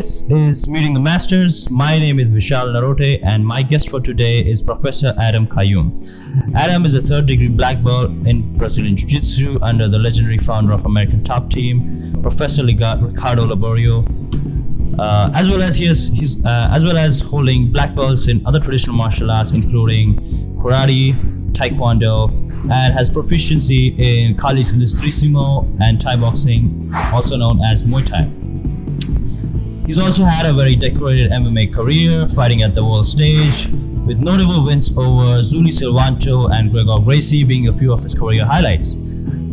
This is Meeting the Masters. My name is Vishal Narote, and my guest for today is Professor Shahir Kayoom. Adam is a third-degree black belt in Brazilian Jiu-Jitsu under the legendary founder of American Top Team, Professor Ricardo Liborio. As well as holding black belts in other traditional martial arts, including karate, taekwondo, and has proficiency in Kali Silistrisimo and Thai boxing, also known as Muay Thai. He's also had a very decorated MMA career, fighting at the world stage, with notable wins over Zuli Silvanto and Gregor Gracie being a few of his career highlights.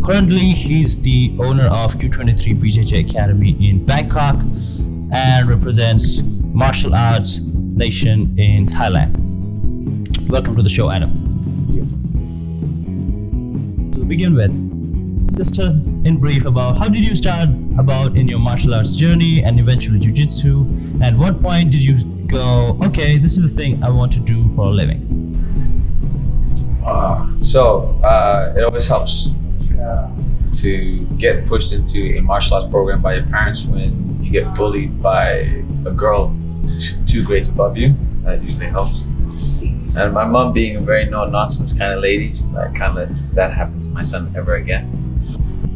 Currently, he's the owner of Q23 BJJ Academy in Bangkok and represents Martial Arts Nation in Thailand. Welcome to the show, Adam. To begin with, just tell us in brief about how did you start about in your martial arts journey and eventually jiu-jitsu, and at what point did you go, okay, this is the thing I want to do for a living? It always helps to get pushed into a martial arts program by your parents when you get bullied by a girl 2 grades above you. That usually helps. And my mom being a very no-nonsense kind of lady, I can't let that happen to my son ever again.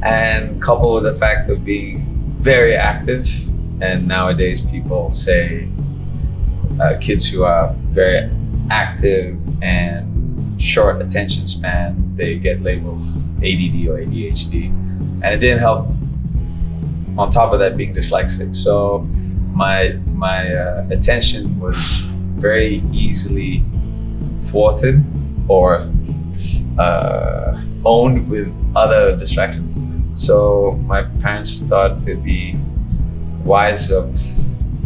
And coupled with the fact of being very active, and nowadays people say kids who are very active and short attention span, they get labeled ADD or ADHD. And it didn't help on top of that being dyslexic. So my attention was very easily thwarted or owned with other distractions. So my parents thought it'd be wise of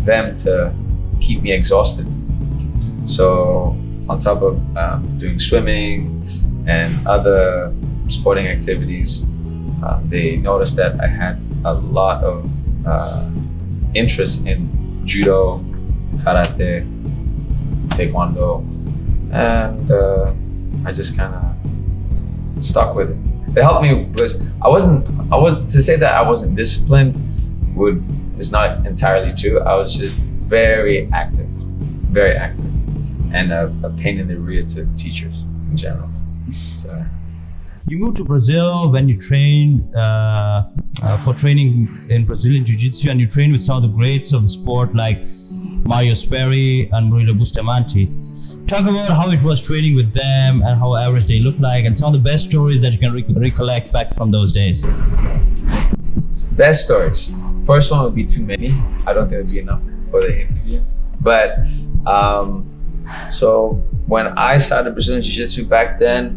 them to keep me exhausted. So on top of doing swimming and other sporting activities, they noticed that I had a lot of interest in judo, karate, taekwondo, and I just kind of stuck with it. It helped me because I wasn't to say that I wasn't disciplined is not entirely true. I was just very active, and a pain in the rear to teachers in general. So. You moved to Brazil when you trained for training in Brazilian Jiu-Jitsu, and you trained with some of the greats of the sport like Mario Sperry and Murilo Bustamante. Talk about how it was training with them and how average they look like, and some of the best stories that you can recollect back from those days. Best stories. First one would be too many. I don't think it would be enough for the interview. But so when I started Brazilian Jiu-Jitsu back then,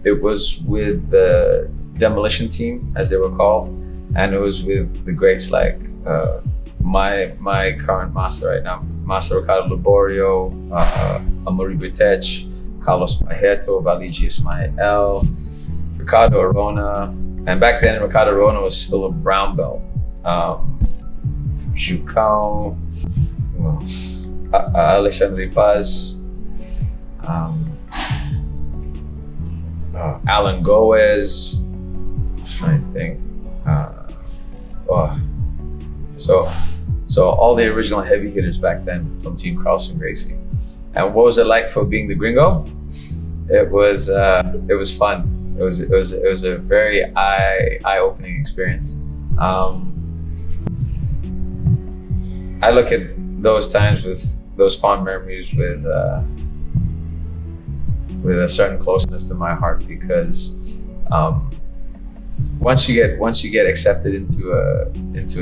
it was with the demolition team, as they were called, and it was with the greats like my current master right now, Master Ricardo Liborio, Amuri Bitech, Carlos Pajeto, Valigi Ismael, Ricardo Arona, and back then Ricardo Arona was still a brown belt. Jucão, Alexandre Paz, Alan Goes. Just trying to think. So all the original heavy hitters back then from Team Carlson Gracie. And what was it like for being the gringo? It was fun. It was a very eye-opening experience. I look at those times with those fond memories with a certain closeness to my heart, because once you get accepted into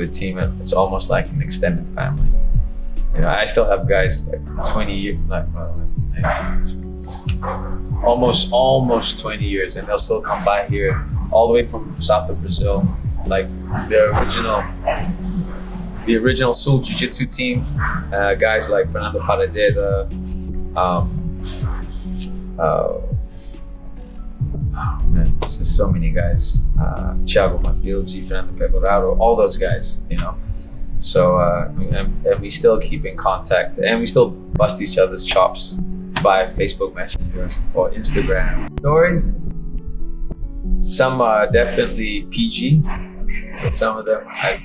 a team, it's almost like an extended family. You know, I still have guys like 20 years, like 19, almost 20 years, and they'll still come by here all the way from south of Brazil, like the original Sul Jiu-Jitsu team, guys like Fernando Paradeda, there's just so many guys, Thiago Mabildi, Fernando Pegoraro, all those guys, you know. So and we still keep in contact, and we still bust each other's chops by Facebook Messenger or Instagram. Stories, some are definitely PG, but some of them I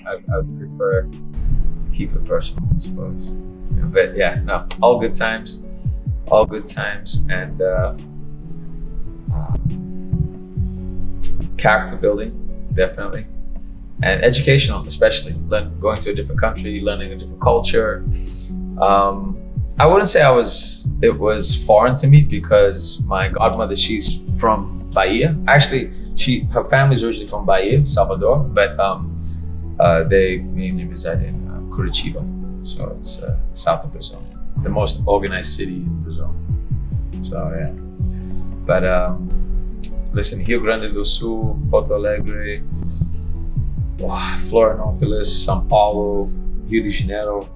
prefer to keep it personal, I suppose. Yeah, but yeah, no, all good times, and character building, definitely, and educational, especially going to a different country, learning a different culture. I wouldn't say it was foreign to me, because my godmother, she's from Bahia. Actually, her family's originally from Bahia, Salvador, but they mainly reside in Curitiba, so it's south of Brazil, the most organized city in Brazil. So yeah, but listen, Rio Grande do Sul, Porto Alegre, Florianópolis, São Paulo, Rio de Janeiro,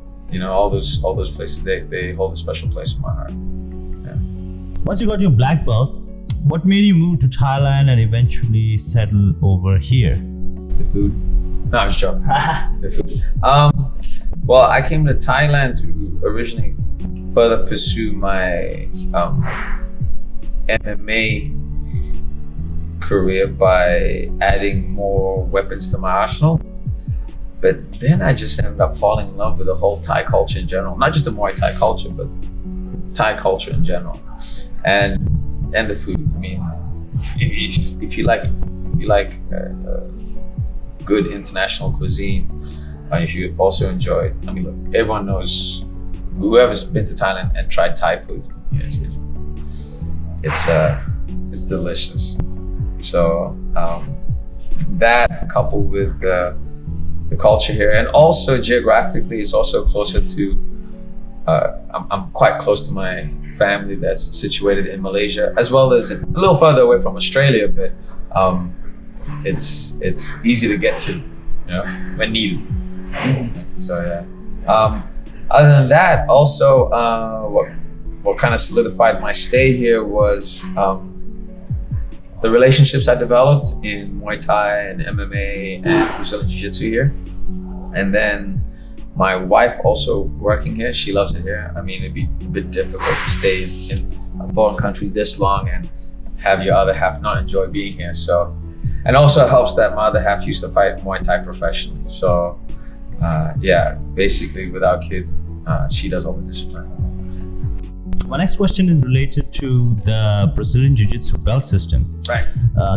all those places, they hold a special place in my heart. Yeah. Once you got your black belt, what made you move to Thailand and eventually settle over here? The food. No, I'm just joking. The food. Well, I came to Thailand to originally further pursue my MMA career by adding more weapons to my arsenal. But then I just ended up falling in love with the whole Thai culture in general. Not just the Muay Thai culture, but Thai culture in general. And the food. I mean, if you like good international cuisine, if you also enjoy, I mean, look, everyone knows, whoever's been to Thailand and tried Thai food, it's delicious. So that, coupled with the culture here, and also geographically, it's also closer to. I'm quite close to my family that's situated in Malaysia, as well as a little further away from Australia, but it's easy to get to, when needed. So yeah. Other than that, also what kind of solidified my stay here was the relationships I developed in Muay Thai and MMA and Brazilian Jiu-Jitsu here, and then my wife also working here. She loves it here. I mean, it'd be a bit difficult to stay in a foreign country this long and have your other half not enjoy being here. So, and also it helps that my other half used to fight Muay Thai professionally. So, yeah, basically without kid, she does all the discipline. My next question is related to the Brazilian Jiu-Jitsu belt system. Right.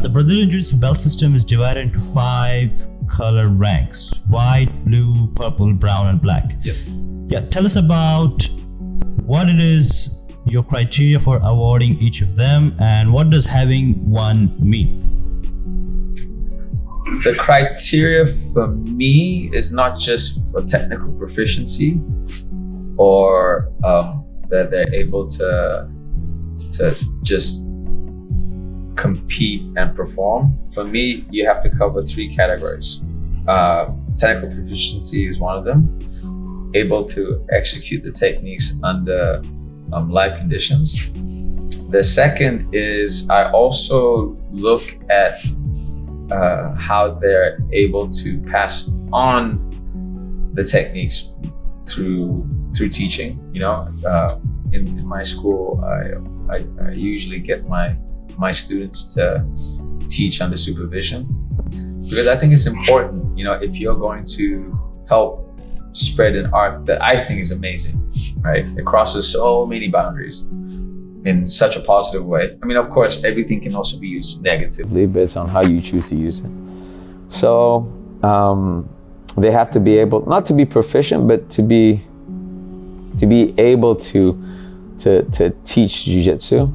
The Brazilian Jiu-Jitsu belt system is divided into 5 color ranks: white, blue, purple, brown, and black. Yep. Yeah, tell us about what it is, your criteria for awarding each of them, and what does having one mean? The criteria for me is not just for technical proficiency or that they're able to just compete and perform. For me, you have to cover 3 categories. Technical proficiency is one of them. Able to execute the techniques under live conditions. The second is I also look at how they're able to pass on the techniques through teaching. In my school, I usually get my students to teach under supervision, because I think it's important, if you're going to help spread an art that I think is amazing, right? It crosses so many boundaries in such a positive way. I mean, of course, everything can also be used negatively, but it's on how you choose to use it. So they have to be able, not to be proficient, but to be able to teach jiu-jitsu.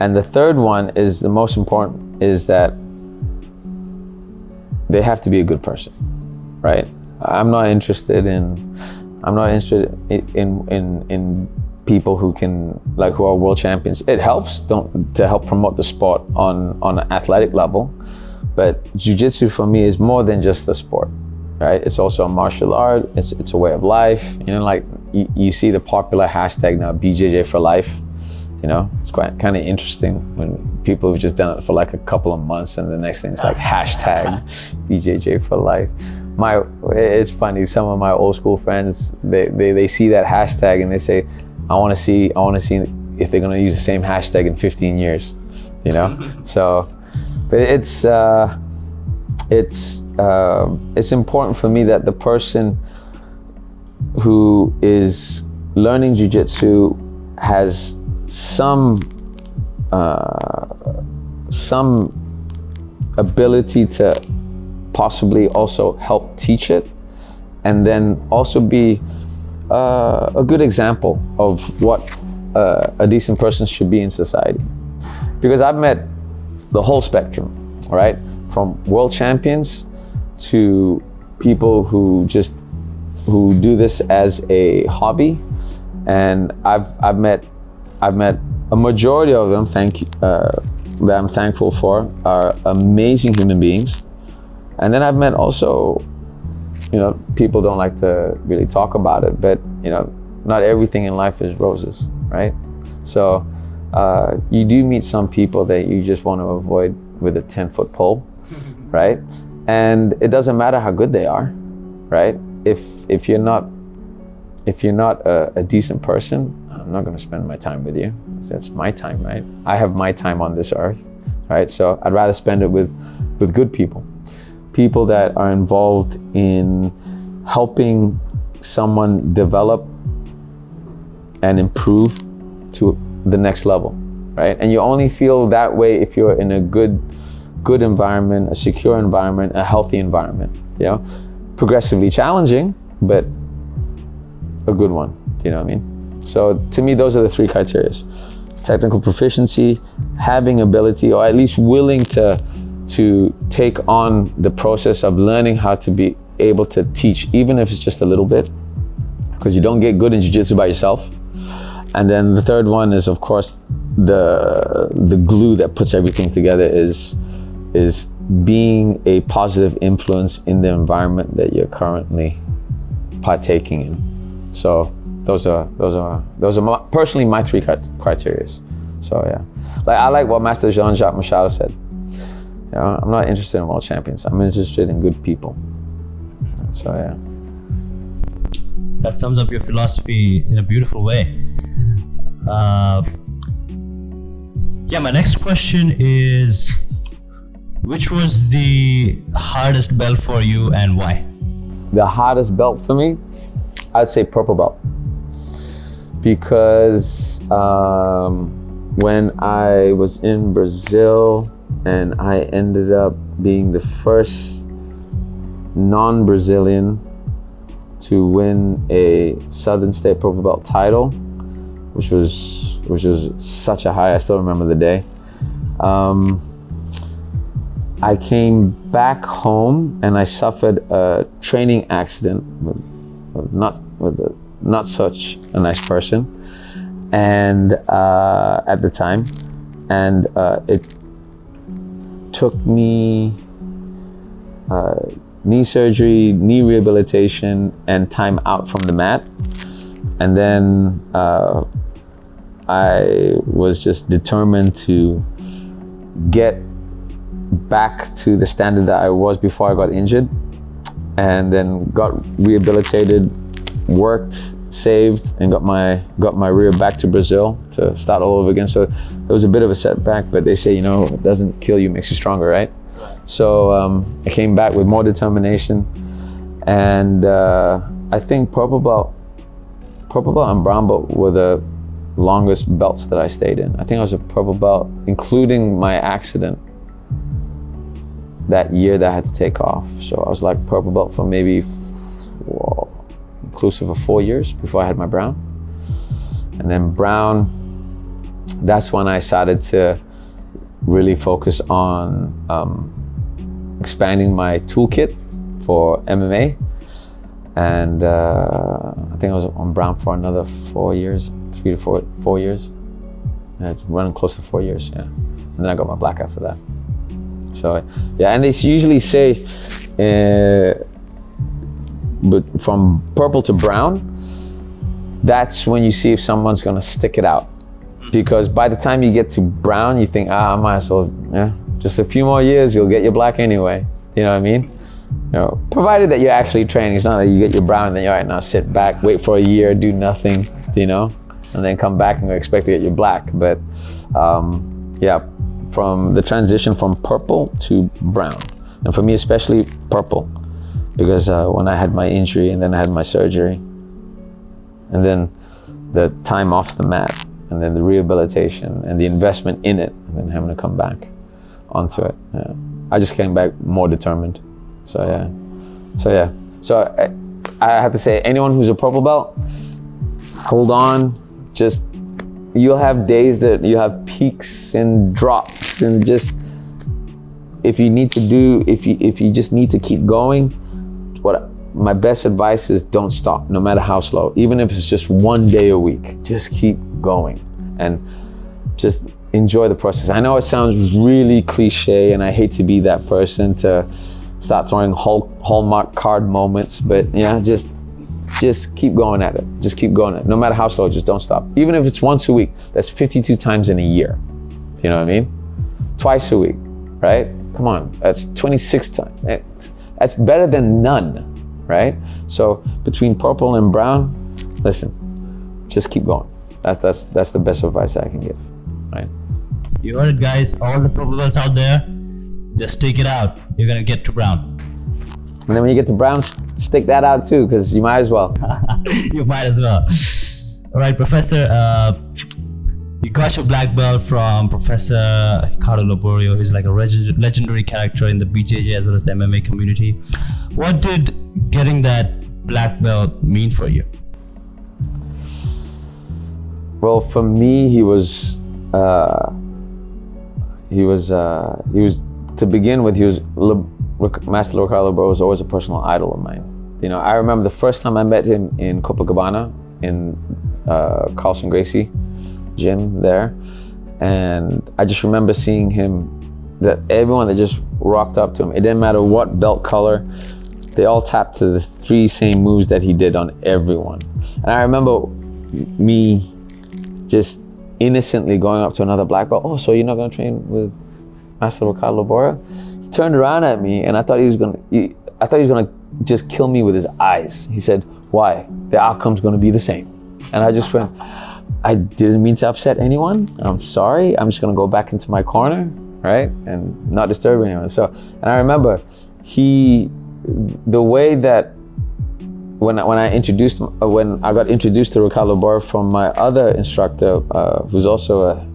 And the third one is the most important, is that they have to be a good person, right? I'm not interested in people who who are world champions. It helps to help promote the sport on an athletic level, but jiu-jitsu for me is more than just the sport, right? It's also a martial art. It's a way of life. Like you see the popular hashtag now, BJJ for life. It's quite kind of interesting when people have just done it for like a couple of months, and the next thing is like hashtag BJJ for life. It's funny. Some of my old school friends, they see that hashtag and they say, I want to see if they're gonna use the same hashtag in 15 years. So, but it's important for me that the person who is learning jiu-jitsu has some ability to possibly also help teach it, and then also be a good example of what a decent person should be in society. Because I've met the whole spectrum, right? From world champions to people who do this as a hobby, and I've met a majority of them, that I'm thankful for, are amazing human beings. And then I've met also, people don't like to really talk about it, but not everything in life is roses, right? So you do meet some people that you just want to avoid with a 10-foot pole, right? And it doesn't matter how good they are, right? If you're not a decent person, I'm not going to spend my time with you. That's my time, right? I have my time on this earth, right? So I'd rather spend it with good people that are involved in helping someone develop and improve to the next level, right? And you only feel that way if you're in a good environment, a secure environment, a healthy environment, progressively challenging, but a good one, you know what I mean? So to me, those are the 3 criteria: technical proficiency, having ability, or at least willing to take on the process of learning how to be able to teach, even if it's just a little bit, because you don't get good in jiu-jitsu by yourself. And then the third one is, of course, the glue that puts everything together is being a positive influence in the environment that you're currently partaking in. So those are personally my 3 criteria. So yeah, I like what Master Jean-Jacques Masala said. I'm not interested in world champions. I'm interested in good people. So yeah. That sums up your philosophy in a beautiful way. My next question is, which was the hardest belt for you and why? The hardest belt for me, I'd say purple belt. Because when I was in Brazil and I ended up being the first non-Brazilian to win a Southern State purple belt title, which was such a high. I still remember the day. I came back home and I suffered a training accident with not such a nice person, and at the time, and it took me knee surgery, knee rehabilitation, and time out from the mat. And then I was just determined to get back to the standard that I was before I got injured, and then got rehabilitated, worked, saved, and got my rear back to Brazil to start all over again. So it was a bit of a setback, but they say, it doesn't kill you, makes you stronger, right? So I came back with more determination, and I think purple belt and brown belt were the longest belts that I stayed in. I think I was a purple belt, including my accident that year that I had to take off. So I was like purple belt for maybe inclusive of 4 years before I had my brown. And then brown, that's when I started to really focus on expanding my toolkit for MMA. And I think I was on brown for another 4 years, 3 to 4 years. Yeah, running close to 4 years, yeah. And then I got my black after that. So yeah, and they usually say, but from purple to brown, that's when you see if someone's gonna stick it out. Because by the time you get to brown, you think, I might as well, just a few more years, you'll get your black anyway. You know what I mean? Provided that you're actually training. It's not that you get your brown and then you're all right, now sit back, wait for a year, do nothing, and then come back and expect to get your black. But yeah, from the transition from purple to brown, and for me especially purple, because when I had my injury and then I had my surgery, And then the time off the mat, and then the rehabilitation and the investment in it, and then having to come back onto it. Yeah. I just came back more determined. So I have to say, anyone who's a purple belt, hold on. Just, you'll have days that you have peaks and drops, and just, if you just need to keep going, my best advice is don't stop, no matter how slow. Even if it's just one day a week, just keep going and just enjoy the process. I know it sounds really cliche, and I hate to be that person to start throwing Hallmark card moments, but yeah, just keep going at it. Just keep going at it. No matter how slow, just don't stop. Even if it's once a week, that's 52 times in a year. Do you know what I mean? Twice a week, right? Come on, that's 26 times. That's better than none, right? So between purple and brown, listen, just keep going. That's the best advice I can give, right? You heard it, guys. All the purple belts out there, just take it out. You're gonna get to brown. And then when you get to brown, stick that out too, because you might as well. You might as well. All right, Professor, you got your black belt from Professor Ricardo Liborio, who's like a legendary character in the BJJ as well as the MMA community. What did getting that black belt mean for you? Well, for me, he was to begin with, Master Ricardo Liborio was always a personal idol of mine. You know, I remember the first time I met him in Copacabana in Carlson Gracie gym there, and I just remember seeing him, that everyone that just rocked up to him, it didn't matter what belt color, they all tapped to the 3 same moves that he did on everyone. And I remember me just innocently going up to another black belt, oh, so you're not gonna train with Master Ricardo Liborio? He turned around at me, and I thought he was gonna just kill me with his eyes. He said, why? The outcome's gonna be the same. And I just went, I didn't mean to upset anyone. I'm sorry. I'm just gonna go back into my corner, right? And not disturb anyone. So, and I remember the way that when I got introduced to Ricardo Liborio from my other instructor, who's also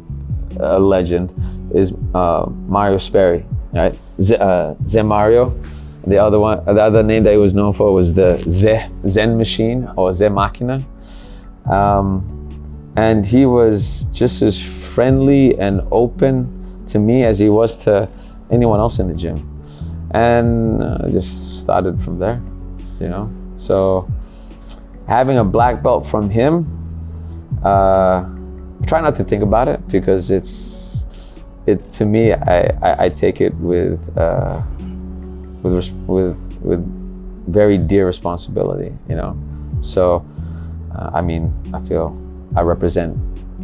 a legend, is Mario Sperry, right? Ze Mario. The other name that he was known for was the Zen Machine or Ze Machina. And he was just as friendly and open to me as he was to anyone else in the gym. And I just started from there, you know? So having a black belt from him, try not to think about it, because to me, I take it with very dear responsibility, you know? So, I mean, I feel I represent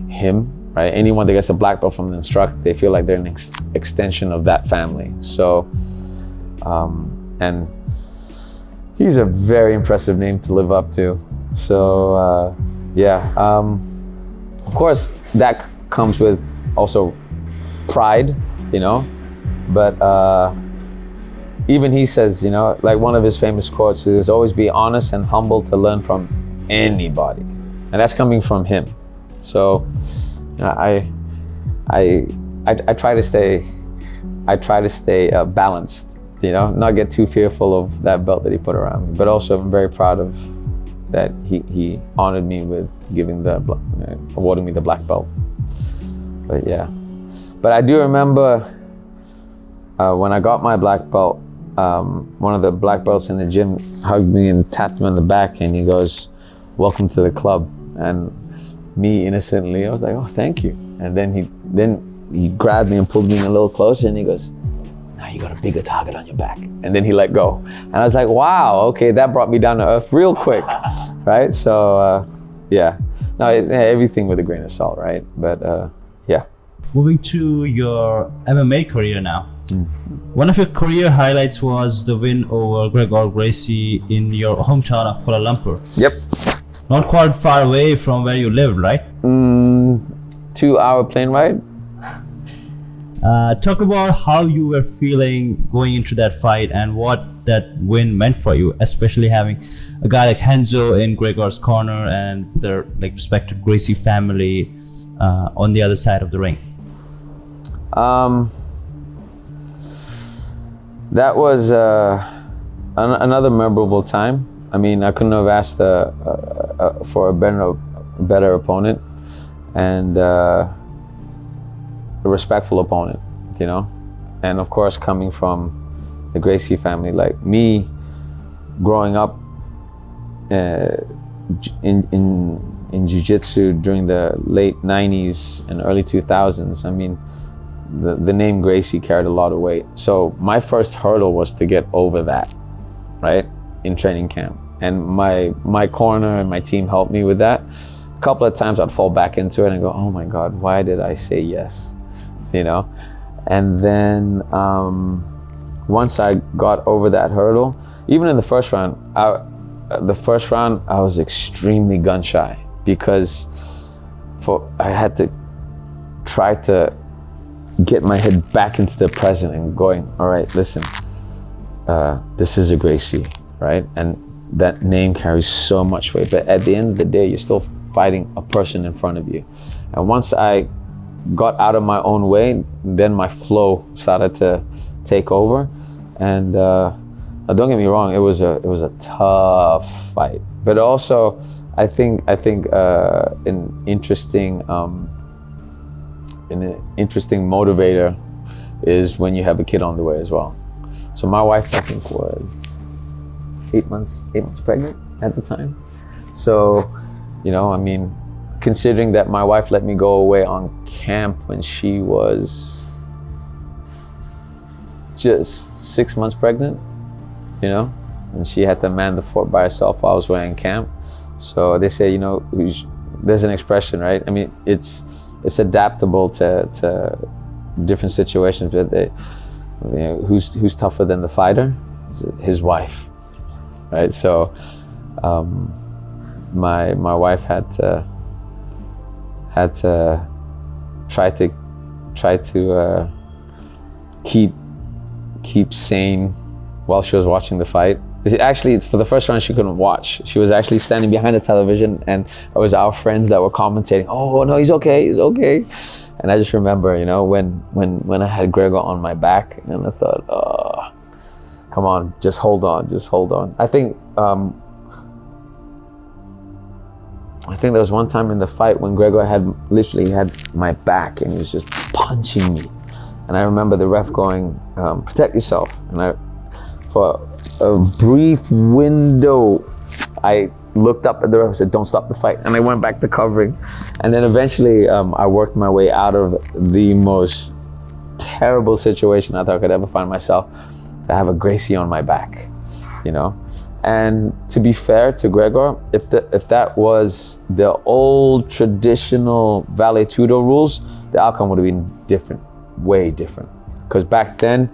him, right? Anyone that gets a black belt from the instructor, they feel like they're an extension of that family. So, and he's a very impressive name to live up to. So, yeah. Of course, that comes with also pride, you know? But even he says, you know, like one of his famous quotes is, always be honest and humble to learn from anybody. And that's coming from him. So I try to stay balanced, you know, not get too fearful of that belt that he put around me, but also I'm very proud of that he honored me with awarding me the black belt. But yeah, but I do remember when I got my black belt, one of the black belts in the gym hugged me and tapped me on the back, and he goes, "Welcome to the club." And me innocently, I was like, "Oh, thank you." And then he grabbed me and pulled me in a little closer, and he goes, "Now you got a bigger target on your back." And then he let go, and I was like, "Wow, okay, that brought me down to earth real quick," right? So yeah, no, everything with a grain of salt, right? But yeah. Moving to your MMA career now. One of your career highlights was the win over Gregor Gracie in your hometown of Kuala Lumpur. Yep. Not quite far away from where you lived, right? 2-hour plane ride. Talk about how you were feeling going into that fight and what that win meant for you, especially having a guy like Henzo in Gregor's corner and their like respected Gracie family on the other side of the ring? That was another memorable time. I mean, I couldn't have asked for a better opponent and a respectful opponent, you know. And of course, coming from the Gracie family, like me, growing up in jiu-jitsu during the late 90s and early 2000s, I mean, the name Gracie carried a lot of weight. So my first hurdle was to get over that, right, in training camp. And my corner and my team helped me with that. A couple of times I'd fall back into it and go, oh my God, why did I say yes, you know? And then once I got over that hurdle, even in the first round, I was extremely gun shy because I had to try to get my head back into the present and going, all right, listen, this is a Gracie, right? And that name carries so much weight, but at the end of the day, you're still fighting a person in front of you. And once I got out of my own way, then my flow started to take over. And don't get me wrong, it was a tough fight, but also I think an interesting motivator is when you have a kid on the way as well. So my wife, I think, was 8 months pregnant at the time. So, you know, I mean, considering that my wife let me go away on camp when she was just 6 months pregnant, you know, and she had to man the fort by herself while I was away in camp. So they say, you know, there's an expression, right? I mean, it's adaptable to different situations, but you know, who's tougher than the fighter? His wife, right? So my wife had to try to keep sane while she was watching the fight. Actually, for the first round, she couldn't watch. She was actually standing behind the television, and it was our friends that were commentating, "Oh no, he's okay, he's okay." And I just remember, you know, when I had Gregor on my back, and I thought, "Oh, come on, just hold on, just hold on." I think there was one time in the fight when Gregor literally had my back and he was just punching me, and I remember the ref going, "Protect yourself," and for a brief window, I looked up at the ref and said, "Don't stop the fight," and I went back to covering. And then eventually I worked my way out of the most terrible situation I thought I could ever find myself, to have a Gracie on my back, you know. And to be fair to Gregor, if that was the old traditional Vale Tudo rules, the outcome would have been different, way different. Because back then,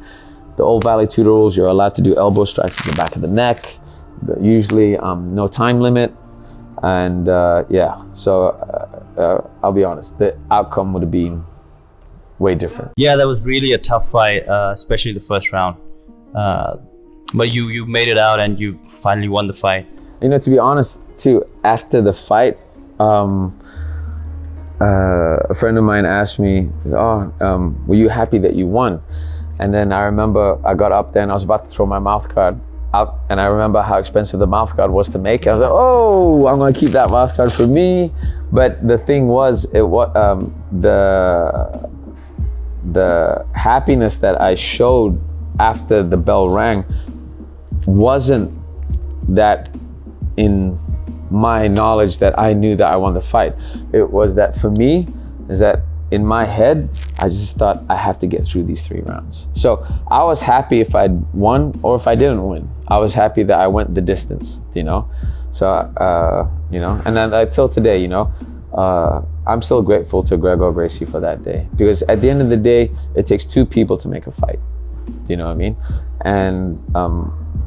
the old Vale Tudo rules, you're allowed to do elbow strikes in the back of the neck, usually no time limit, and yeah. So I'll be honest, the outcome would have been way different. Yeah, that was really a tough fight, especially the first round. But you made it out and you finally won the fight. You know, to be honest, too, after the fight, a friend of mine asked me, "Oh, were you happy that you won?" And then I remember I got up there and I was about to throw my mouth guard out, and I remember how expensive the mouth guard was to make. I was like, "Oh, I'm gonna keep that mouth guard for me." But the thing was, the happiness that I showed after the bell rang wasn't that in my knowledge that I knew that I won the fight. It was that for me, is that in my head, I just thought I have to get through these 3 rounds. So I was happy if I won or if I didn't win. I was happy that I went the distance, you know? So, you know, and then till today, you know, I'm still grateful to Gregor Gracie for that day, because at the end of the day, it takes 2 people to make a fight. Do you know what I mean? And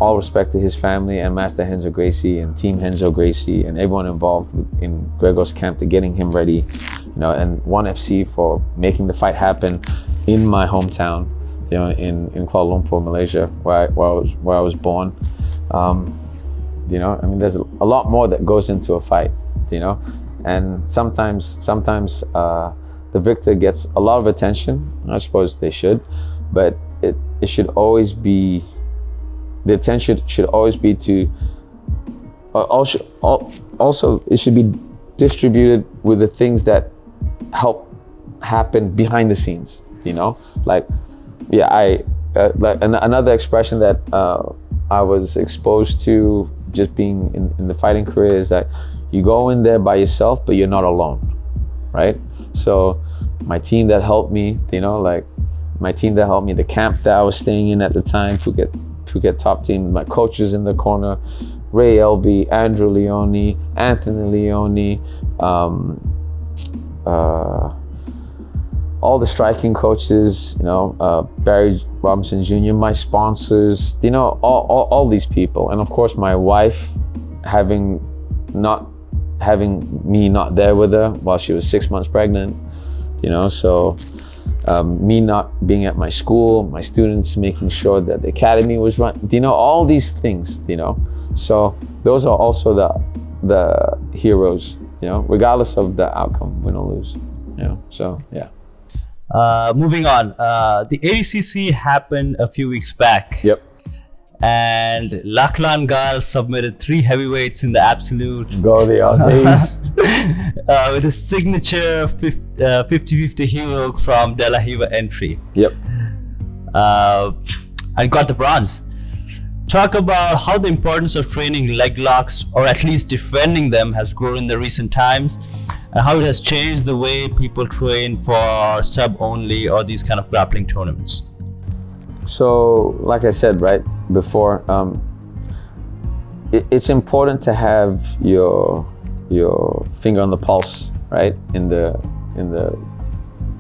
all respect to his family and Master Henzo Gracie and Team Henzo Gracie and everyone involved in Gregor's camp to getting him ready, you know, and ONE FC for making the fight happen in my hometown. in Kuala Lumpur, Malaysia, where I was born. There's a lot more that goes into a fight, and sometimes the victor gets a lot of attention. I suppose they should, but it should always be, the attention should always be to, also it should be distributed with the things that help happen behind the scenes, another expression that I was exposed to just being in the fighting career is that you go in there by yourself, but you're not alone, right? So my team that helped me, the camp that I was staying in at the time, Phuket top team, my coaches in the corner, Ray Elby, Andrew Leone, Anthony Leone, all the striking coaches, Barry Robinson Jr., my sponsors, all these people. And of course my wife, having me not there with her while she was 6 months pregnant, me not being at my school, my students making sure that the academy was run, all these things, So those are also the heroes, regardless of the outcome, win or lose, so yeah. Moving on, the ADCC happened a few weeks back. Yep. And Lachlan Gal submitted 3 heavyweights in the absolute. Go the Aussies. With a signature 50-50 heel hook from De La Riva entry. Yep. And got the bronze. Talk about how the importance of training leg locks, or at least defending them, has grown in the recent times, and how it has changed the way people train for sub-only or these kind of grappling tournaments. So, like I said right before, it's important to have your finger on the pulse, right, in the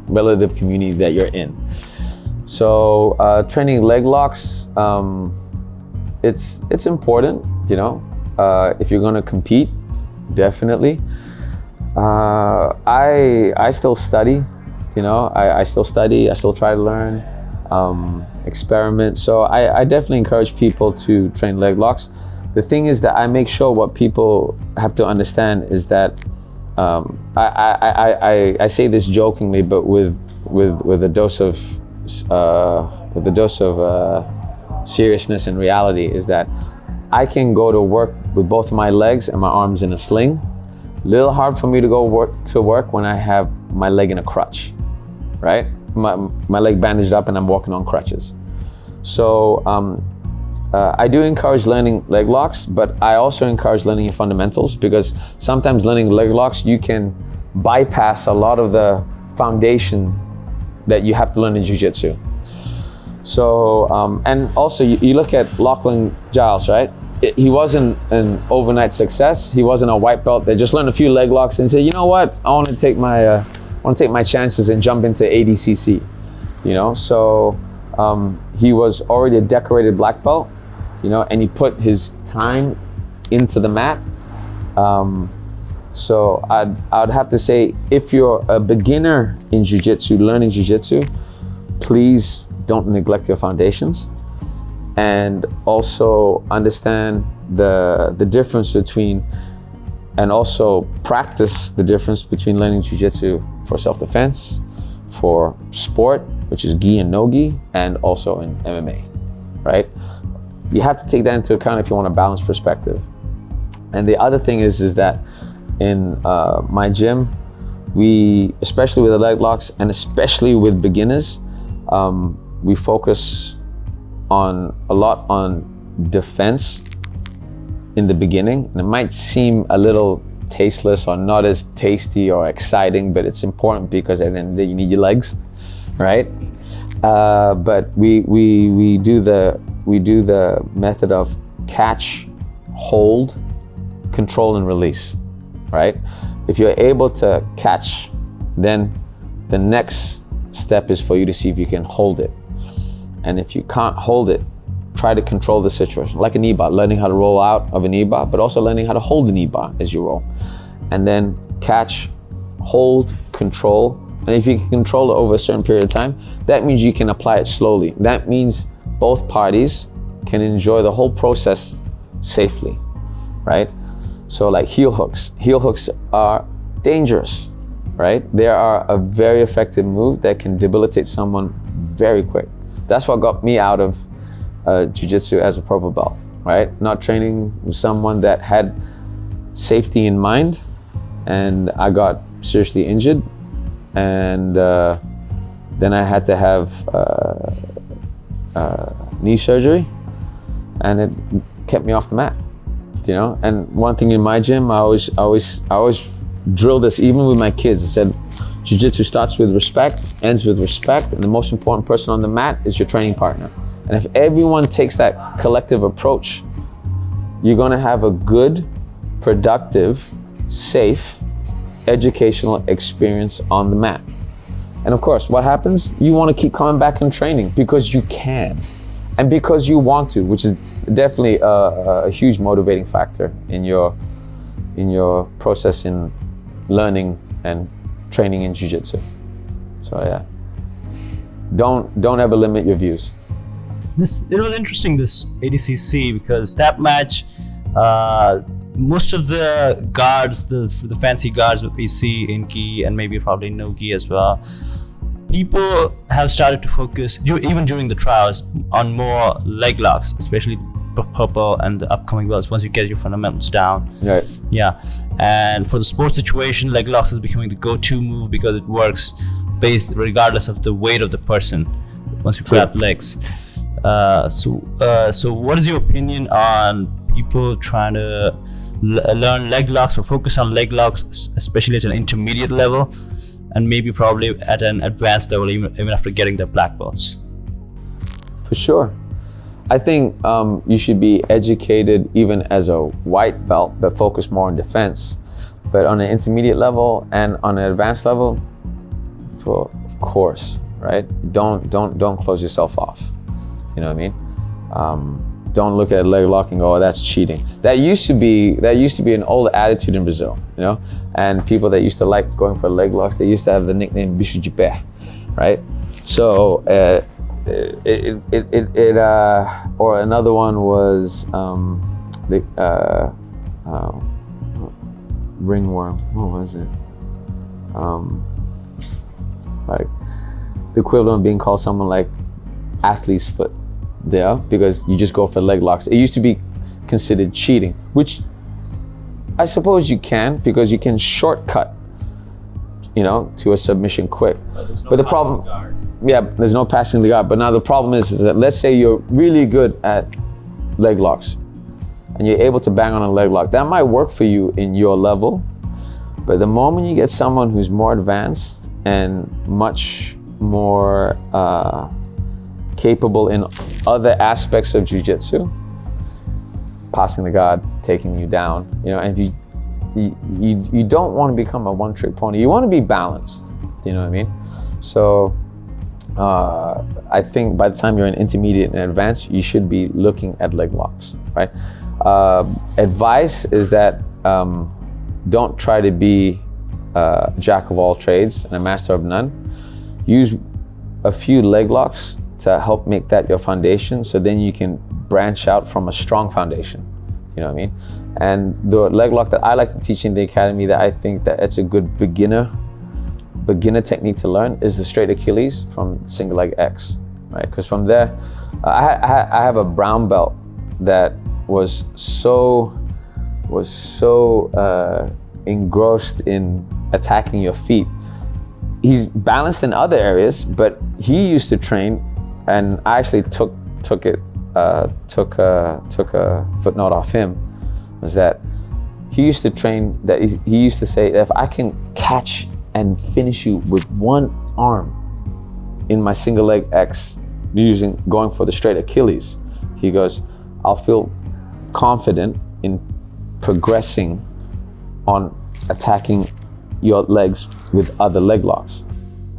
relative community that you're in. So, training leg locks, it's important, if you're going to compete, definitely. I still study, I still study, I still try to learn, experiment. So I definitely encourage people to train leg locks. The thing is that I make sure what people have to understand is that I say this jokingly, but with a dose of seriousness and reality, is that I can go to work with both my legs and my arms in a sling. Little hard for me to go to work when I have my leg in a crutch, right? My leg bandaged up and I'm walking on crutches. So I do encourage learning leg locks, but I also encourage learning your fundamentals, because sometimes learning leg locks, you can bypass a lot of the foundation that you have to learn in jiu-jitsu. So, and also you look at Lachlan Giles, right? He wasn't an overnight success. He wasn't a white belt that just learned a few leg locks and said, you know what, I want to take my chances and jump into ADCC, So he was already a decorated black belt, and he put his time into the mat. So I'd have to say, if you're a beginner in jiu-jitsu, learning jiu-jitsu, please don't neglect your foundations, and also understand the difference between, and also practice the difference between learning jiu-jitsu for self-defense, for sport, which is gi and no gi, and also in MMA, right? You have to take that into account if you want a balanced perspective. And the other thing is that in my gym, we, especially with the leg locks and especially with beginners, we focus a lot on defense in the beginning. And it might seem a little tasteless or not as tasty or exciting, but it's important because at the end of the day you need your legs, right? But we do the method of catch, hold, control, and release, right? If you're able to catch, then the next step is for you to see if you can hold it. And if you can't hold it, try to control the situation, like a knee bar, learning how to roll out of a knee bar, but also learning how to hold the knee bar as you roll. And then catch, hold, control, And if you can control it over a certain period of time, that means you can apply it slowly. That means both parties can enjoy the whole process safely, right? So like heel hooks. Heel hooks are dangerous, right? They are a very effective move that can debilitate someone very quick. That's what got me out of jiu-jitsu as a purple belt, right? Not training with someone that had safety in mind, and I got seriously injured, and then I had to have knee surgery, and it kept me off the mat, you know? And one thing in my gym, I always drill this, even with my kids. I said, jiu-jitsu starts with respect, ends with respect, and the most important person on the mat is your training partner. And if everyone takes that collective approach, you're gonna have a good, productive, safe, educational experience on the mat. And of course, what happens? You wanna keep coming back and training because you can, and because you want to, which is definitely a huge motivating factor in your process in learning and training in jiu-jitsu. So yeah, don't ever limit your views. It was interesting, this ADCC, because that match, most of the guards, the fancy guards that we see in gi and maybe probably no gi as well, people have started to focus, even during the trials, on more leg locks, especially purple and the upcoming belts, once you get your fundamentals down. Right. Yeah. And for the sports situation, leg locks is becoming the go-to move because it works based regardless of the weight of the person once you grab legs. So what is your opinion on people trying to learn leg locks or focus on leg locks, especially at an intermediate level, and maybe probably at an advanced level, even after getting their black belts? For sure. I think you should be educated even as a white belt, but focus more on defense. But on an intermediate level and on an advanced level, of course, right? Don't close yourself off. You know what I mean? Don't look at leg lock and go, oh, that's cheating. That used to be an old attitude in Brazil, you know? And people that used to like going for leg locks, they used to have the nickname bicho de pé, right? So or another one was ringworm. What was it? Like the equivalent of being called someone like athlete's foot. There, because you just go for leg locks. It used to be considered cheating, which I suppose you can, because you can shortcut, you know, to a submission quick. But the problem, yeah, there's no passing the guard. But now the problem is that let's say you're really good at leg locks and you're able to bang on a leg lock. That might work for you in your level, but the moment you get someone who's more advanced and much more capable in other aspects of jiu-jitsu, passing the guard, taking you down, you know, and you don't want to become a one-trick pony. You want to be balanced, you know what I mean? So I think by the time you're in intermediate and advanced, you should be looking at leg locks, right? Advice is that don't try to be a jack of all trades and a master of none. Use a few leg locks to help make that your foundation, so then you can branch out from a strong foundation, you know what I mean? And the leg lock that I like to teach in the academy, that I think that it's a good beginner technique to learn, is the straight Achilles from single leg X, right? Because from there, I have a brown belt that was so engrossed in attacking your feet. He's balanced in other areas, but he used to train, and I actually took a footnote off him, was that he used to train, that he used to say, if I can catch and finish you with one arm in my single leg X, going for the straight Achilles, he goes, I'll feel confident in progressing on attacking your legs with other leg locks.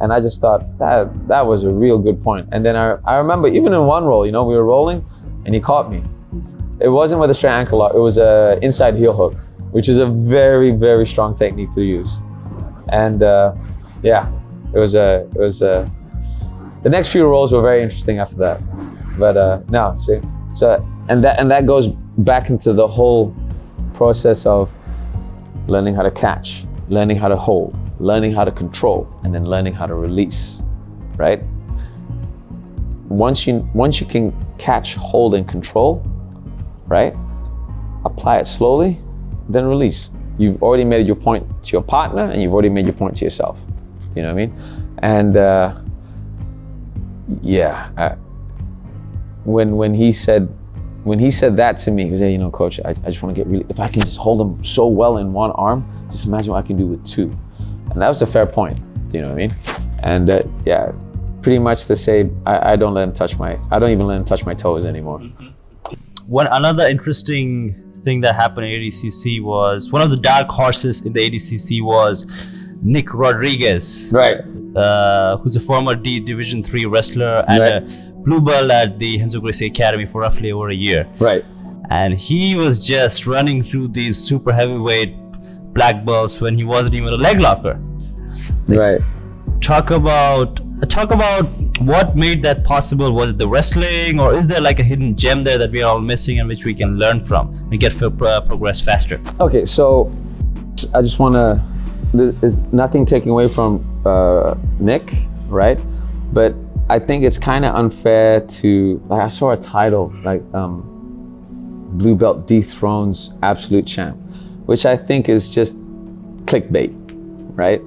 And I just thought that was a real good point. And then I remember even in one roll, you know, we were rolling and he caught me. It wasn't with a straight ankle lock, it was a inside heel hook, which is a very, very strong technique to use. And yeah, The next few roles were very interesting after that. But no, see, so and that goes back into the whole process of learning how to catch, learning how to hold, learning how to control, and then learning how to release, right? Once you can catch, hold, and control, right? Apply it slowly, then release. You've already made your point to your partner, and you've already made your point to yourself. You know what I mean? And when he said that to me, he was, hey, you know, coach, I just want to get really, if I can just hold him so well in one arm, just imagine what I can do with two. And that was a fair point. You know what I mean? And pretty much to say, I don't even let him touch my toes anymore. Another interesting thing that happened at ADCC was one of the dark horses in the ADCC was Nick Rodriguez, right? Who's a former Division III wrestler and a blue belt at the Renzo Gracie Academy for roughly over a year. Right. And he was just running through these super heavyweight black belts when he wasn't even a leg locker. Right. Talk about what made that possible. Was it the wrestling, or is there like a hidden gem there that we are all missing and which we can learn from and get progress faster? Okay, so I just want to, there's nothing taking away from Nick, right? But I think it's kind of unfair to, like, I saw a title like Blue Belt dethrones absolute champ, which I think is just clickbait, right?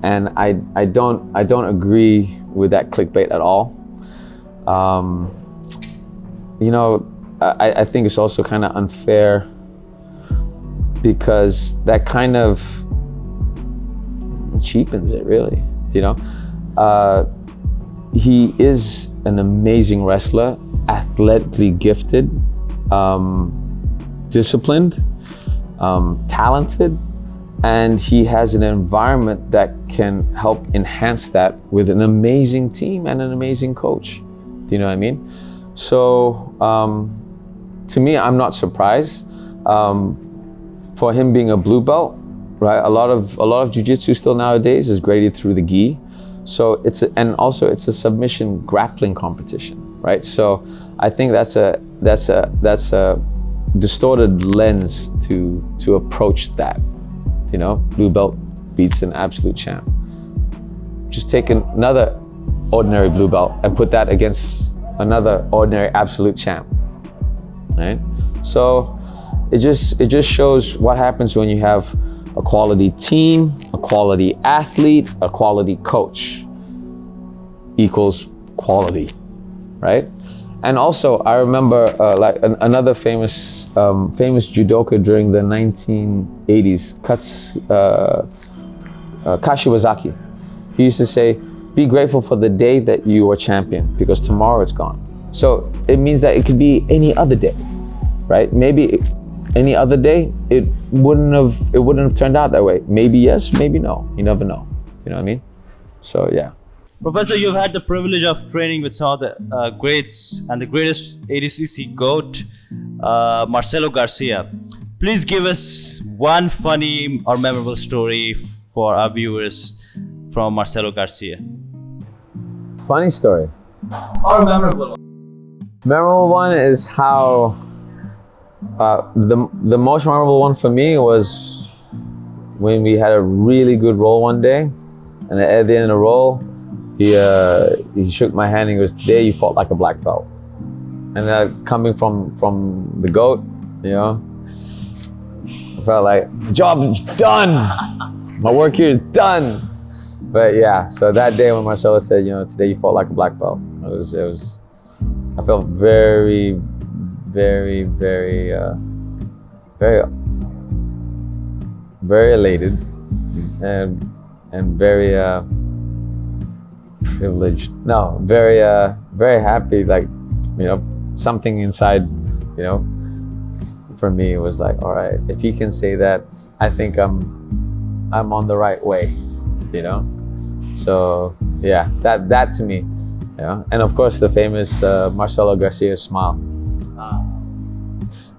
And I don't agree with that clickbait at all. You know, I think it's also kind of unfair because that kind of cheapens it, really. You know, he is an amazing wrestler, athletically gifted, disciplined, talented, and he has an environment that can help enhance that with an amazing team and an amazing coach. Do you know what I mean? So to me, I'm not surprised. For him being a blue belt, right? A lot of jiu-jitsu still nowadays is graded through the gi. So it's a submission grappling competition, right? So I think that's a distorted lens to approach that. You know, blue belt beats an absolute champ. Just take another ordinary blue belt and put that against another ordinary absolute champ, right? So it just shows what happens when you have a quality team, a quality athlete, a quality coach equals quality, right? And also, I remember another famous judoka during the 1980s, Kashiwazaki. He used to say, be grateful for the day that you were champion because tomorrow it's gone. So it means that it could be any other day, right? Maybe any other day, it wouldn't have turned out that way. Maybe yes, maybe no. You never know. You know what I mean? So yeah. Professor, you've had the privilege of training with some of the greats and the greatest ADCC GOAT, Marcelo Garcia. Please give us one funny or memorable story for our viewers from Marcelo Garcia. Funny story. Or memorable. Memorable one is how the most memorable one for me was when we had a really good roll one day, and at the end of the roll, he shook my hand and he goes, "Today you fought like a black belt." And coming from the GOAT, you know, I felt like the job is done. My work here is done. But yeah, so that day when Marcelo said, you know, "Today you fought like a black belt," I felt very, very, very, very, very elated and very privileged. No, very, very happy. Like, you know, something inside, you know, for me it was like, all right, if he can say that, I think I'm on the right way, you know. So yeah, that to me, you know. And of course the famous Marcelo Garcia smile.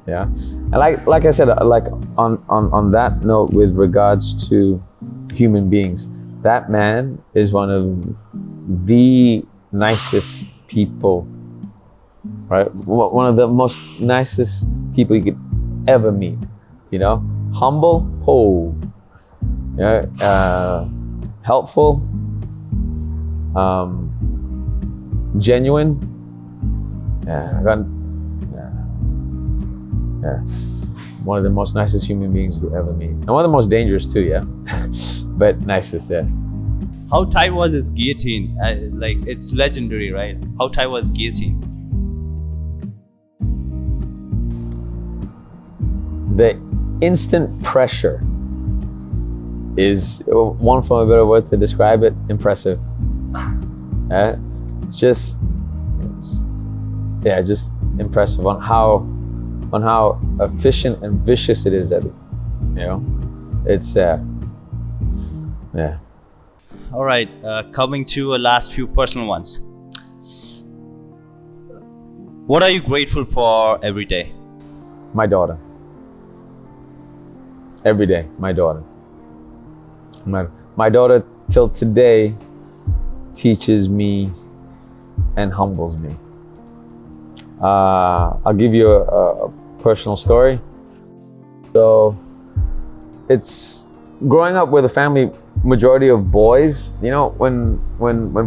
Yeah, and like I said, like on that note, with regards to human beings, that man is one of the nicest people, right? One of the most nicest people you could ever meet, you know? Humble, yeah, helpful, genuine, yeah, one of the most nicest human beings you ever meet. And one of the most dangerous too, yeah? But nicest, yeah. How tight was his guillotine? Like, it's legendary, right? How tight was guillotine? The instant pressure is, one from a better word to describe it, impressive. Just impressive on how efficient and vicious it is at it. You know, it's yeah. All right, coming to a last few personal ones. What are you grateful for every day? My daughter. Every day, my daughter. My daughter till today teaches me and humbles me. I'll give you a personal story. So it's growing up with a family majority of boys. You know, when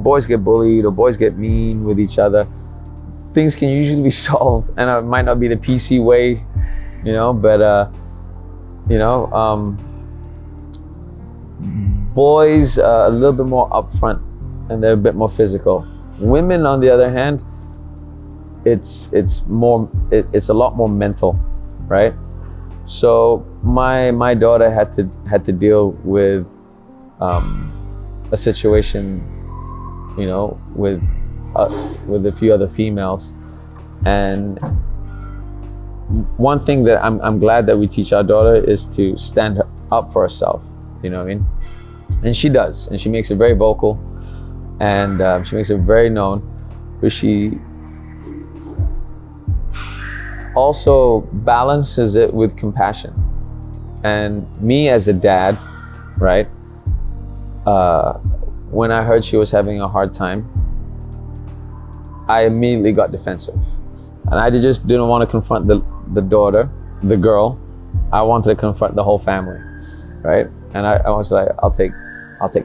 boys get bullied or boys get mean with each other, things can usually be solved, and it might not be the PC way, you know, but boys are a little bit more upfront and they're a bit more physical. Women, on the other hand, it's a lot more mental, right? So my daughter had to deal with a situation, you know, with a few other females, and one thing that I'm glad that we teach our daughter is to stand up for herself. You know what I mean? And she does, and she makes it very vocal, and she makes it very known, but she also balances it with compassion. And me as a dad, right, when I heard she was having a hard time, I immediately got defensive, and I just didn't want to confront the daughter, the girl. I wanted to confront the whole family, right? And I was like, I'll take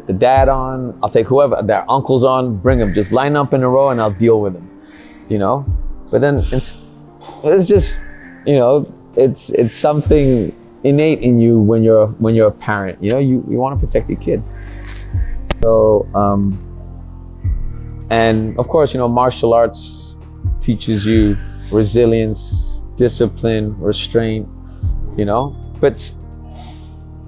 the dad on, I'll take whoever, their uncles on, bring them, just line up in a row and I'll deal with them, you know? But then it's just, you know, it's something innate in you when you're a parent, you know, you want to protect your kid. So, and of course, you know, martial arts teaches you resilience, discipline, restraint, you know,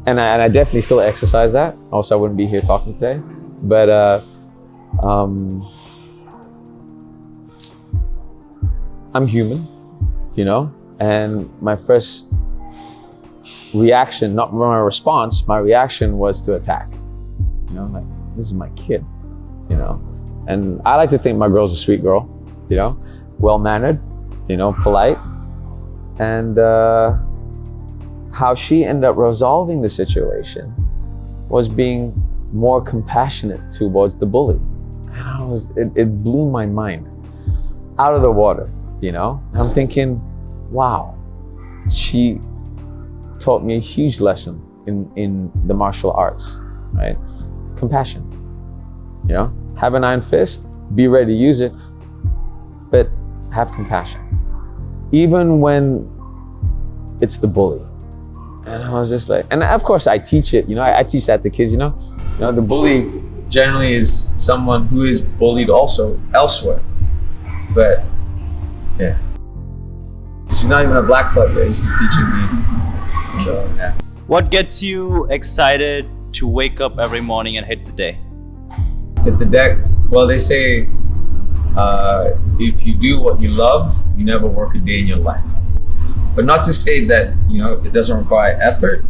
and I definitely still exercise that, else I wouldn't be here talking today. But I'm human, you know, and my first reaction, not my response, my reaction was to attack. You know, like, this is my kid, you know. And I like to think my girl's a sweet girl, you know, well-mannered, you know, polite. And how she ended up resolving the situation was being more compassionate towards the bully. And it blew my mind out of the water, you know. And I'm thinking, wow, she taught me a huge lesson in the martial arts, right? Compassion, you know, have an iron fist, be ready to use it, but have compassion, even when it's the bully. And I was just like, and of course I teach it, you know, I teach that to kids, you know, the bully Generally is someone who is bullied also elsewhere. But yeah. She's not even a black belt yet, she's teaching me. So yeah. What gets you excited to wake up every morning and hit the day? Hit the deck. Well, they say if you do what you love, you never work a day in your life. But not to say that, you know, it doesn't require effort,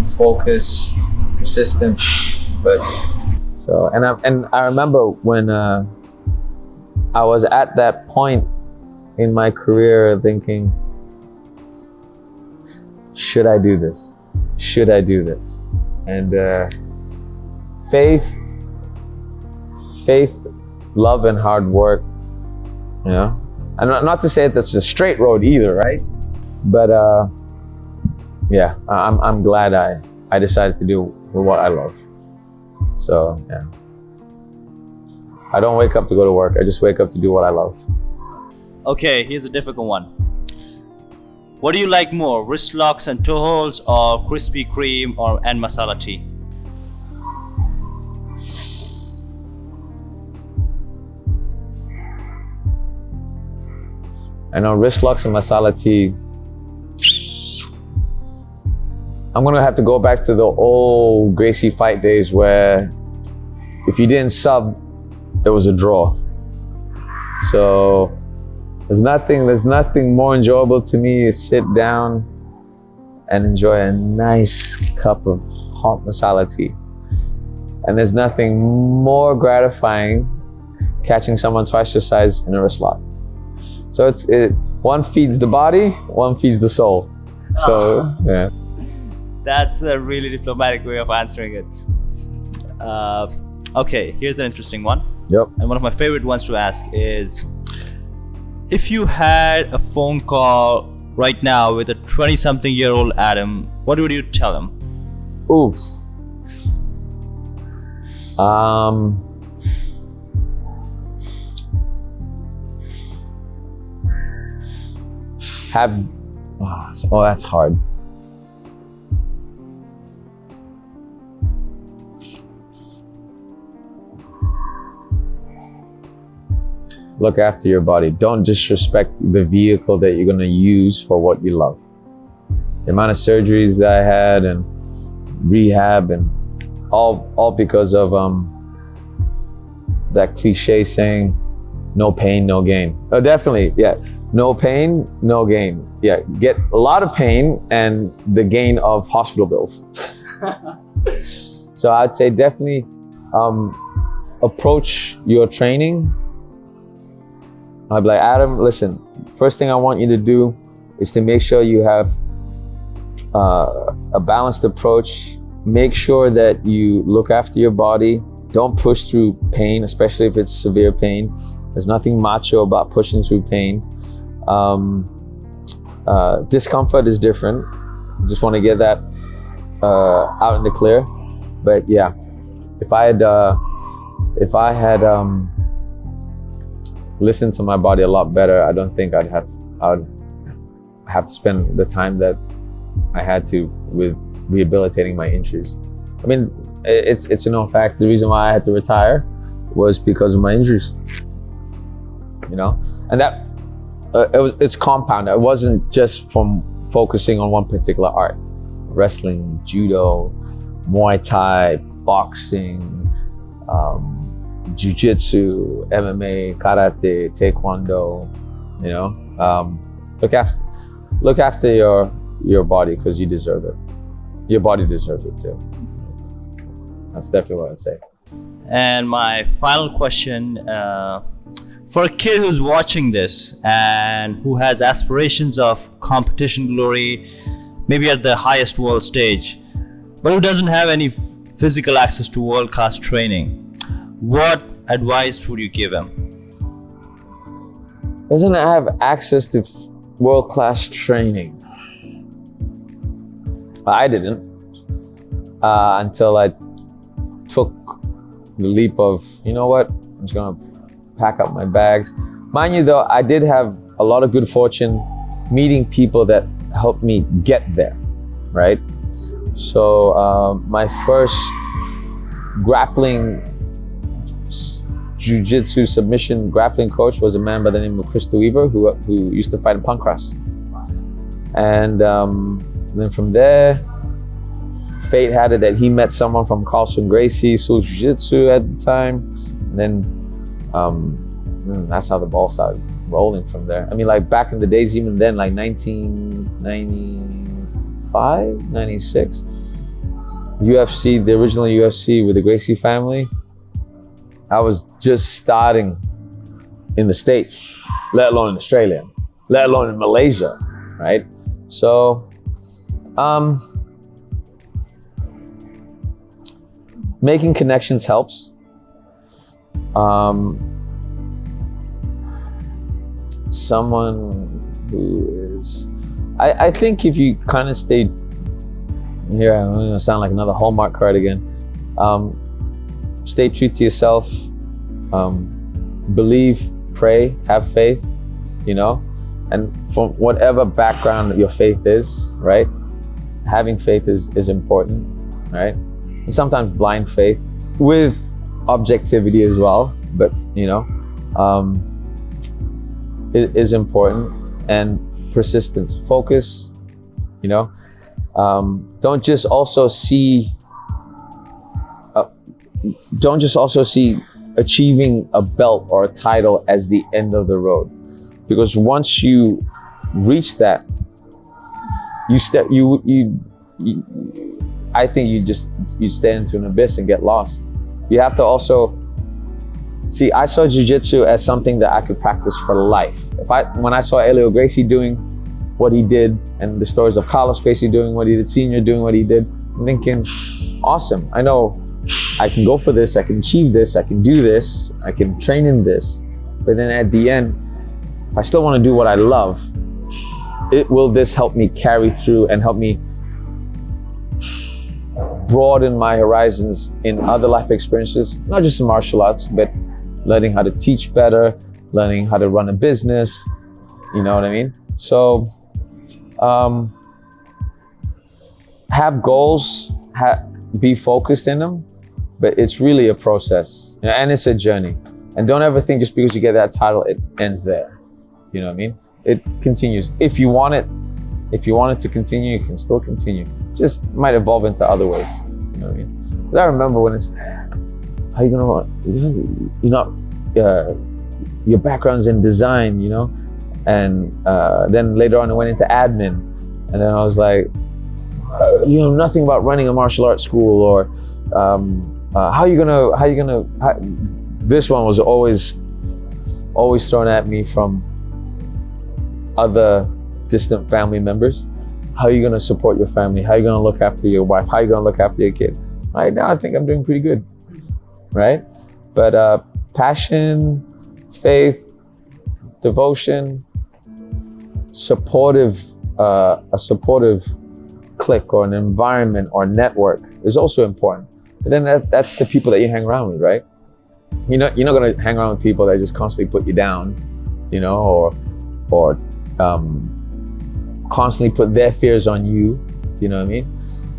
focus, persistence, but so and I remember when I was at that point in my career thinking, should I do this? Should I do this? And faith, love, and hard work. You know, and not to say that it's a straight road either, right? But yeah, I'm glad I decided to do what I love. So yeah, I don't wake up to go to work. I just wake up to do what I love. Okay, here's a difficult one. What do you like more, wrist locks and toe holds, or Krispy Kreme and masala tea? I know wrist locks and masala tea. I'm gonna have to go back to the old Gracie fight days where if you didn't sub, there was a draw. So there's nothing more enjoyable to me is sit down and enjoy a nice cup of hot masala tea. And there's nothing more gratifying catching someone twice your size in a wrist lock. So one feeds the body, one feeds the soul. So yeah. That's a really diplomatic way of answering it. Okay, here's an interesting one. Yep. And one of my favorite ones to ask is, if you had a phone call right now with a 20-something-year-old Adam, what would you tell him? Oof. That's hard. Look after your body. Don't disrespect the vehicle that you're gonna use for what you love. The amount of surgeries that I had and rehab and all because of that cliche saying, no pain, no gain. Oh, definitely, yeah. No pain, no gain. Yeah, get a lot of pain and the gain of hospital bills. So I'd say definitely approach your training. I'd be like, Adam, listen, first thing I want you to do is to make sure you have a balanced approach. Make sure that you look after your body. Don't push through pain, especially if it's severe pain. There's nothing macho about pushing through pain. Discomfort is different. Just want to get that out in the clear. But yeah, if I had listened to my body a lot better, I don't think I'd have to spend the time that I had to with rehabilitating my injuries. I mean, it's a known fact. The reason why I had to retire was because of my injuries. You know, and that it's compound. It wasn't just from focusing on one particular art. Wrestling, judo, Muay Thai, boxing, Jiu-Jitsu, MMA, karate, taekwondo. You know, look after your body because you deserve it. Your body deserves it too. That's definitely what I'd say. And my final question, for a kid who's watching this and who has aspirations of competition glory, maybe at the highest world stage, but who doesn't have any physical access to world-class training, what advice would you give him? Doesn't have access to world-class training. I didn't until I took the leap of, you know what, I'm just gonna pack up my bags. Mind you though, I did have a lot of good fortune meeting people that helped me get there, right? So my first grappling jiu-jitsu submission grappling coach was a man by the name of Crystal Weaver who used to fight in Pancras. And then from there, fate had it that he met someone from Carlson Gracie, Jiu-Jitsu at the time. And then that's how the ball started rolling from there. I mean, like back in the days, even then, like 1995, 96, UFC, the original UFC with the Gracie family, I was just starting in the States, let alone in Australia, let alone in Malaysia, right? So, making connections helps. Someone who is, I think if you kind of stay here, I'm gonna sound like another Hallmark card again. Stay true to yourself. Believe, pray, have faith, you know, and from whatever background your faith is, right? Having faith is important, right? And sometimes blind faith with objectivity as well, but you know, it is important. And persistence, focus, you know. Don't just also see achieving a belt or a title as the end of the road, because once you reach that, I think you stay into an abyss and get lost. You have to also see, I saw jiu-jitsu as something that I could practice for life. When I saw Gregor Gracie doing what he did, and the stories of Carlson Gracie doing what he did, Senior doing what he did, I'm thinking, awesome, I know I can go for this, I can achieve this, I can do this, I can train in this. But then at the end, if I still want to do what I love, will this help me carry through and help me broaden my horizons in other life experiences, not just in martial arts, but learning how to teach better, learning how to run a business, you know what I mean? So, have goals, be focused in them, but it's really a process, you know, and it's a journey. And don't ever think just because you get that title, it ends there. You know what I mean? It continues. If you want it to continue, you can still continue. Just might evolve into other ways. You know what I mean? Because I remember when it's, how you gonna, you're not, your background's in design, you know? And then later on I went into admin, and then I was like, you know nothing about running a martial arts school, or how you gonna, this one was always thrown at me from other distant family members. How are you gonna support your family? How are you gonna look after your wife? How are you gonna look after your kid? Right now, I think I'm doing pretty good, right? But passion, faith, devotion, a supportive clique or an environment or network is also important. But then that's the people that you hang around with, right? You're not gonna hang around with people that just constantly put you down, you know, or constantly put their fears on you, you know what I mean?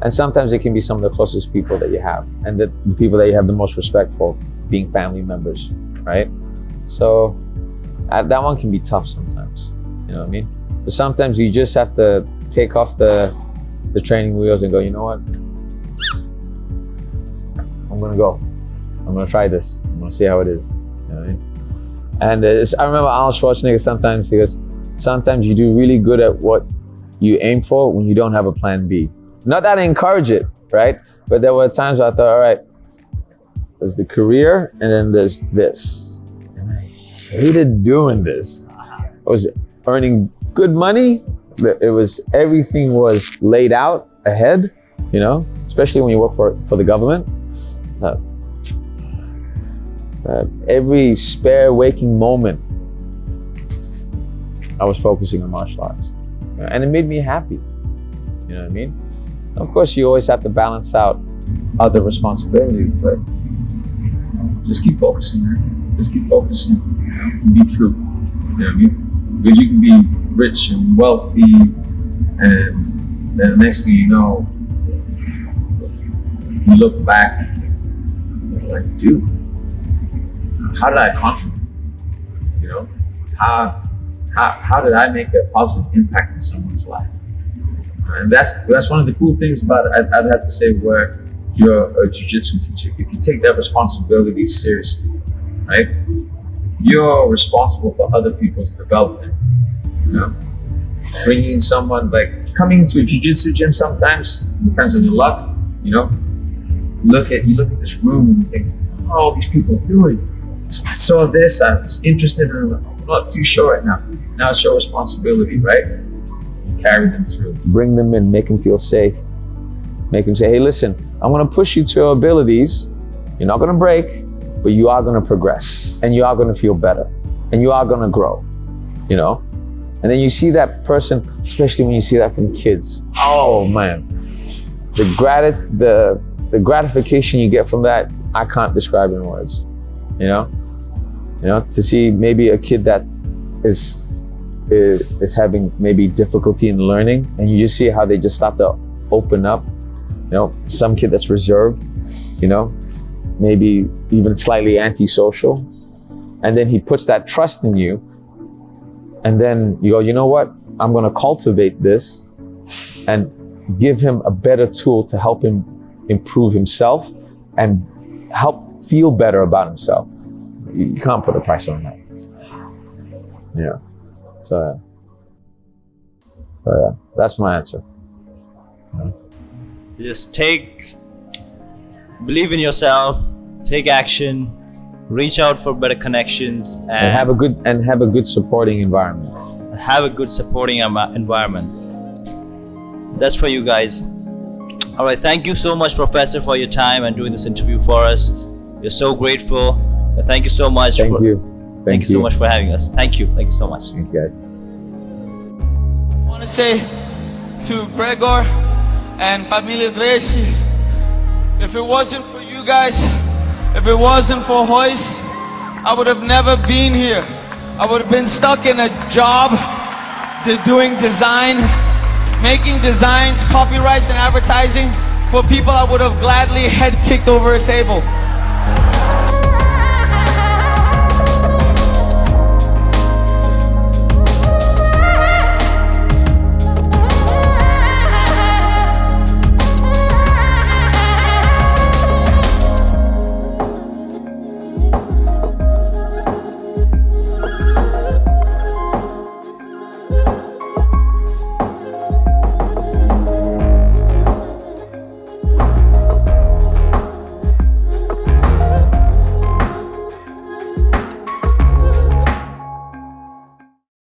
And sometimes it can be some of the closest people that you have, and the people that you have the most respect for being family members, right? So that one can be tough sometimes, you know what I mean? But sometimes you just have to take off the training wheels and go, you know what? I'm gonna go. I'm gonna try this. I'm gonna see how it is, you know what I mean? And I remember Arnold Schwarzenegger sometimes, he goes, sometimes you do really good at what you aim for when you don't have a plan B. Not that I encourage it, right? But there were times I thought, all right, there's the career and then there's this. And I hated doing this. I was earning good money. Everything was laid out ahead, you know, especially when you work for the government. Every spare waking moment, I was focusing on martial arts, and it made me happy. You know what I mean? Of course, you always have to balance out other responsibilities, but just keep focusing, man. Just keep focusing. You know? Be true. You know what I mean? Because you can be rich and wealthy, and then the next thing you know, you look back and you're like, dude, how did I contribute? You know, how did I make a positive impact in someone's life? And that's one of the cool things about it. I'd have to say, where you're a jiu-jitsu teacher, if you take that responsibility seriously, right? You're responsible for other people's development. You know, bringing in someone, like coming into a jiu-jitsu gym sometimes depends on your luck. You know, you look at this room and you think, oh, all these people are doing. So I saw this, I was interested in it. I'm not too sure right now. Now it's your responsibility, right? To carry them through. Bring them in, make them feel safe. Make them say, hey, listen, I'm gonna push you to your abilities, You're not gonna break, but you are gonna progress, and you are gonna feel better, and you are gonna grow, you know? And then you see that person, especially when you see that from kids. Oh man, the gratification you get from that, I can't describe in words, you know? You know, to see maybe a kid that is having maybe difficulty in learning, and you just see how they just start to open up. You know, some kid that's reserved, you know, maybe even slightly antisocial, and then he puts that trust in you, and then you go, you know what, I'm gonna cultivate this and give him a better tool to help him improve himself and help feel better about himself. You can't put a price on that. Yeah. So yeah, that's my answer. Just believe in yourself, take action, reach out for better connections, And have a good supporting environment. Have a good supporting environment. That's for you guys. All right, thank you so much, Professor, for your time and doing this interview for us. We're so grateful. Thank you so much. Thank you. Thank you so much for having us. Thank you. Thank you so much. Thank you, guys. I want to say to Gregor and Familia Gracie, if it wasn't for you guys, if it wasn't for Hoist, I would have never been here. I would have been stuck in a job doing design, making designs, copyrights and advertising for people I would have gladly head kicked over a table.